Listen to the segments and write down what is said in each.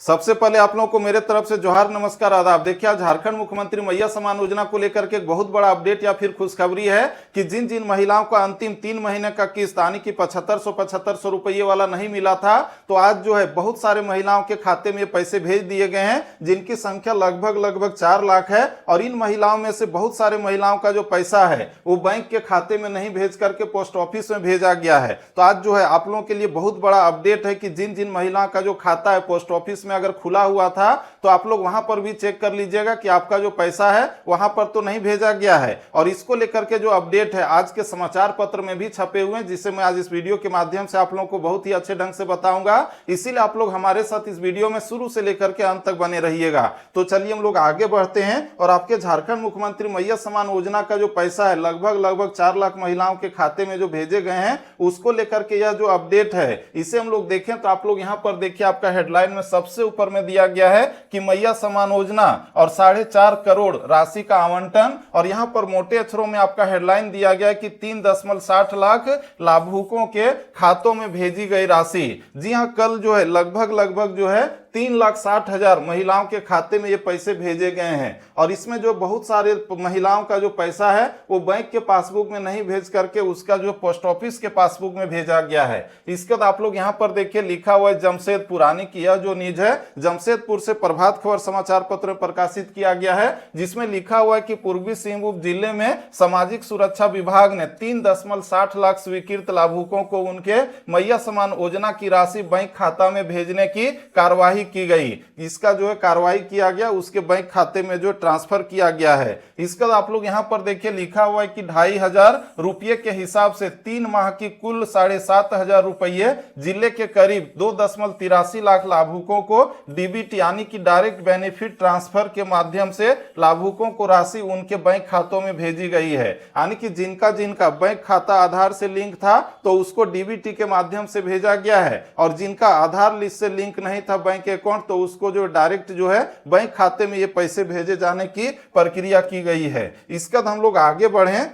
सबसे पहले आप लोगों को मेरे तरफ से जोहार, नमस्कार, आदाब। देखिए, आज झारखंड मुख्यमंत्री मैया सम्मान योजना को लेकर के एक बहुत बड़ा अपडेट या फिर खुशखबरी है कि जिन जिन महिलाओं को अंतिम 3 महीने का किस्त यानी कि 7500 रुपये वाला नहीं मिला था, तो आज जो है बहुत सारे महिलाओं के खाते में पैसे भेज दिए गए हैं, जिनकी संख्या लगभग 4 लाख है। और इन महिलाओं में से बहुत सारे महिलाओं का जो पैसा है वो बैंक के खाते में नहीं भेज करके पोस्ट ऑफिस में भेजा गया है। तो आज जो है आप लोगों के लिए बहुत बड़ा अपडेट है कि जिन जिन महिलाओं का जो खाता है पोस्ट ऑफिस में अगर खुला हुआ था, तो आप लोग वहां पर भी चेक कर लीजिएगा कि आपका जो पैसा है वहां पर तो नहीं भेजा गया है। और इसको लेकर के जो अपडेट है आज के समाचार पत्र में भी छपे हुए हैं, जिसे मैं आज इस वीडियो के माध्यम से आप लोगों को बहुत ही अच्छे ढंग से बताऊंगा। इसीलिए आप लोग हमारे साथ इस वीडियो में शुरू से लेकर के अंत तक बने रहिएगा। तो चलिए हम लोग आगे बढ़ते हैं और आपके झारखंड मुख्यमंत्री मैया सम्मान योजना का जो पैसा है लगभग 4 लाख महिलाओं के खाते में जो भेजे गए हैं, उसको लेकर के यह जो अपडेट है इसे हम लोग देखें तो आप लोग यहां पर देखिए, आपका हेडलाइन में सबसे ऊपर में दिया गया है कि मैया सम्मान योजना और 4.5 करोड़ राशि का आवंटन। और यहां पर मोटे अक्षरों में आपका हेडलाइन दिया गया है कि 3.60 लाख लाभुकों के खातों में भेजी गई राशि। जी हां, कल जो है लगभग जो है 3,60,000 महिलाओं के खाते में ये पैसे भेजे गए हैं। और इसमें जो बहुत सारे महिलाओं का जो पैसा है वो बैंक के पासबुक में नहीं भेज करके उसका जो पोस्ट ऑफिस के पासबुक में भेजा गया है। इसके बाद आप लोग यहाँ पर देखिए लिखा हुआ है जमशेदपुर, यानी कि यह जो न्यूज है जमशेदपुर से प्रभात खबर समाचार पत्र में प्रकाशित किया गया है, जिसमें लिखा हुआ है कि पूर्वी सिंहभूम जिले में सामाजिक सुरक्षा विभाग ने 3.60 लाख स्वीकृत लाभुकों को उनके मैया सम्मान योजना की राशि बैंक खाता में भेजने की कार्यवाही की गई। इसका जो है कार्रवाई किया गया, उसके बैंक खाते में जो ट्रांसफर किया गया है। इसका आप लोग यहां पर देखिए लिखा हुआ है कि 2,500 रुपये के हिसाब से 3 माह की कुल 7,500 रुपये जिले के करीब 2.83 लाख लाभुकों को डीबीटी यानी कि डायरेक्ट बेनिफिट ट्रांसफर के माध्यम से लाभुकों को राशि उनके बैंक खातों में भेजी गई है। यानी कि जिनका जिनका बैंक खाता आधार से लिंक था तो उसको डीबीटी के माध्यम से भेजा गया है, और जिनका आधार लिस्ट से लिंक नहीं था बैंक अकाउंट, तो उसको जो डायरेक्ट जो है बैंक खाते में ये पैसे भेजे जाने की प्रक्रिया की गई है। इसका हम लोग आगे बढ़ें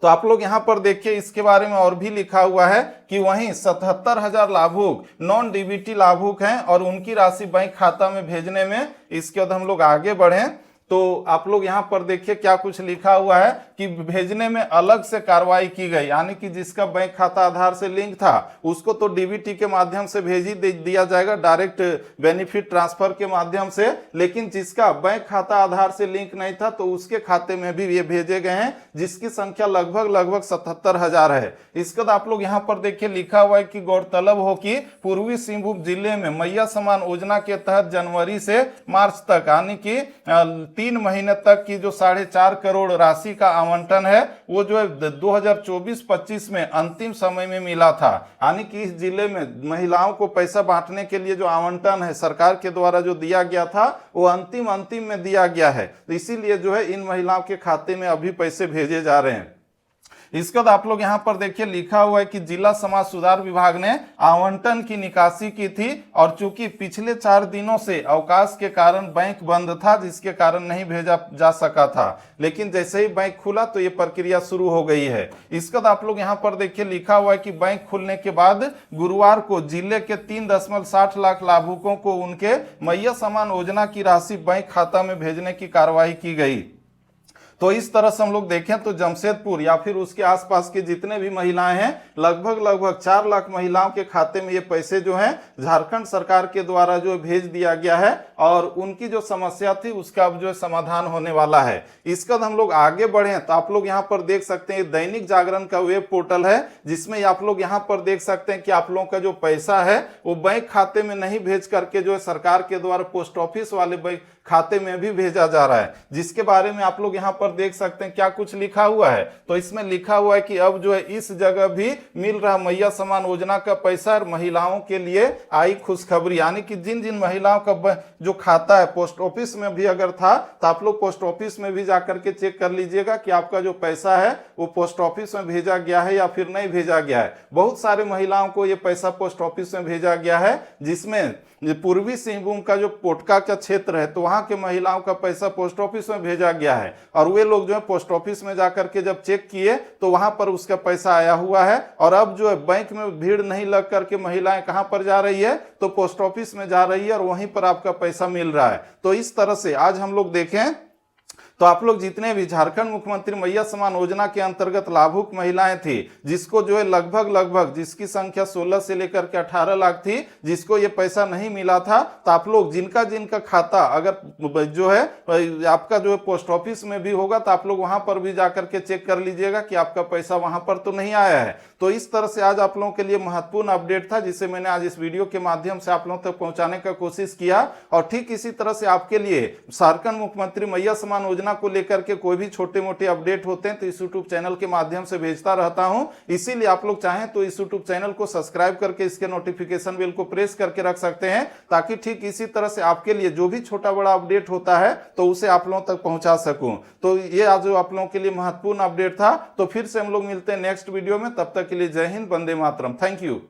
तो आप लोग यहां पर देखिए इसके बारे में और भी लिखा हुआ है कि वहीं 77,000 लाभुक नॉन डीबीटी लाभुक हैं और उनकी राशि बैंक खाता में भेजने में। इसके बाद हम लोग आगे बढ़ें तो आप लोग यहां पर देखिए क्या कुछ लिखा हुआ है कि भेजने में अलग से कार्रवाई की गई, यानी कि जिसका बैंक खाता आधार से लिंक था उसको तो डीबीटी के माध्यम से भेज ही दिया जाएगा, डायरेक्ट बेनिफिट ट्रांसफर के माध्यम से। लेकिन जिसका बैंक खाता आधार से लिंक नहीं था तो उसके खाते में भी ये भेजे गए हैं, जिसकी संख्या लगभग 77,000 है। इसके बाद आप लोग यहाँ पर देखिए लिखा हुआ है कि गौरतलब हो कि पूर्वी सिंहभूम जिले में मैया सम्मान योजना के तहत जनवरी से मार्च तक यानी कि 3 महीने तक की जो 4.5 करोड़ राशि का आवंटन है वो जो है 2024-25 में अंतिम समय में मिला था। यानी कि इस जिले में महिलाओं को पैसा बांटने के लिए जो आवंटन है सरकार के द्वारा जो दिया गया था वो अंतिम में दिया गया है। तो इसीलिए जो है इन महिलाओं के खाते में अभी पैसे भेजे जा रहे हैं। इसके बाद आप लोग यहां पर देखिए लिखा हुआ है कि जिला समाज सुधार विभाग ने आवंटन की निकासी की थी, और चूंकि पिछले 4 दिनों से अवकाश के कारण बैंक बंद था, जिसके कारण नहीं भेजा जा सका था। लेकिन जैसे ही बैंक खुला तो ये प्रक्रिया शुरू हो गई है। इसके बाद आप लोग यहां पर देखिए लिखा हुआ है कि बैंक खुलने के बाद गुरुवार को जिले के 3.60 लाख लाभुकों को उनके मैया सम्मान योजना की राशि बैंक खाता में भेजने की कार्रवाई की गई। तो इस तरह से हम लोग देखें तो जमशेदपुर या फिर उसके आसपास के जितने भी महिलाएं हैं लगभग 4 लाख महिलाओं के खाते में ये पैसे जो हैं झारखंड सरकार के द्वारा जो भेज दिया गया है, और उनकी जो समस्या थी उसका अब जो समाधान होने वाला है। इसका हम लोग आगे बढ़े तो आप लोग यहाँ पर देख सकते हैं दैनिक जागरण का वेब पोर्टल है, जिसमें आप लोग यहाँ पर देख सकते हैं कि आप लोगों का जो पैसा है वो बैंक खाते में नहीं भेज करके जो है सरकार के द्वारा पोस्ट ऑफिस वाले बैंक खाते में भी भेजा जा रहा है, जिसके बारे में आप लोग यहाँ पर देख सकते हैं क्या कुछ लिखा हुआ है। तो इसमें लिखा हुआ है कि अब जो है इस जगह भी मिल रहा मैया सम्मान योजना का पैसा, और महिलाओं के लिए आई खुशखबरी। यानी कि जिन जिन महिलाओं का जो खाता है पोस्ट ऑफिस में भी अगर था तो आप लोग पोस्ट ऑफिस में भी जाकर के चेक कर लीजिएगा कि आपका जो पैसा है वो पोस्ट ऑफिस में भेजा गया है या फिर नहीं भेजा गया है। बहुत सारे महिलाओं को ये पैसा पोस्ट ऑफिस में भेजा गया है, जिसमें पूर्वी सिंहभूम का जो पोटका का क्षेत्र है, तो वहां के महिलाओं का पैसा पोस्ट ऑफिस में भेजा गया है और वे लोग जो है पोस्ट ऑफिस में जाकर के जब चेक किए तो वहां पर उसका पैसा आया हुआ है। और अब जो है बैंक में भीड़ नहीं लग करके महिलाएं कहां पर जा रही है, तो पोस्ट ऑफिस में जा रही है और वहीं पर आपका पैसा मिल रहा है। तो इस तरह से आज हम लोग देखें तो आप लोग जितने भी झारखंड मुख्यमंत्री मैया समान योजना के अंतर्गत लाभुक महिलाएं थी, जिसको जो है लगभग जिसकी संख्या 16 से लेकर के 18 लाख थी, जिसको ये पैसा नहीं मिला था, तो आप लोग जिनका खाता अगर जो है आपका जो है पोस्ट ऑफिस में भी होगा तो आप लोग वहां पर भी जाकर के चेक कर लीजिएगा कि आपका पैसा वहां पर तो नहीं आया है। तो इस तरह से आज आप लोगों के लिए महत्वपूर्ण अपडेट था, जिसे मैंने आज इस वीडियो के माध्यम से आप लोगों तक पहुंचाने का कोशिश किया। और ठीक इसी तरह से आपके लिए झारखंड मुख्यमंत्री मैया समान योजना को लेकर के कोई भी छोटे मोटे अपडेट होते हैं तो इस यूट्यूब चैनल के माध्यम से भेजता रहता हूं। इसीलिए आप लोग चाहें तो इस यूट्यूब चैनल को सब्सक्राइब करके इसके नोटिफिकेशन बेल को प्रेस करके रख सकते हैं, ताकि ठीक इसी तरह से आपके लिए जो भी छोटा बड़ा अपडेट होता है तो उसे आप लोगों तक पहुंचा सकूं। तो ये आज जो आप लोगों के लिए महत्वपूर्ण अपडेट था। तो फिर से हम लोग मिलते हैं नेक्स्ट वीडियो में, तब तक के लिए जय हिंद, वंदे मातरम, थैंक यू।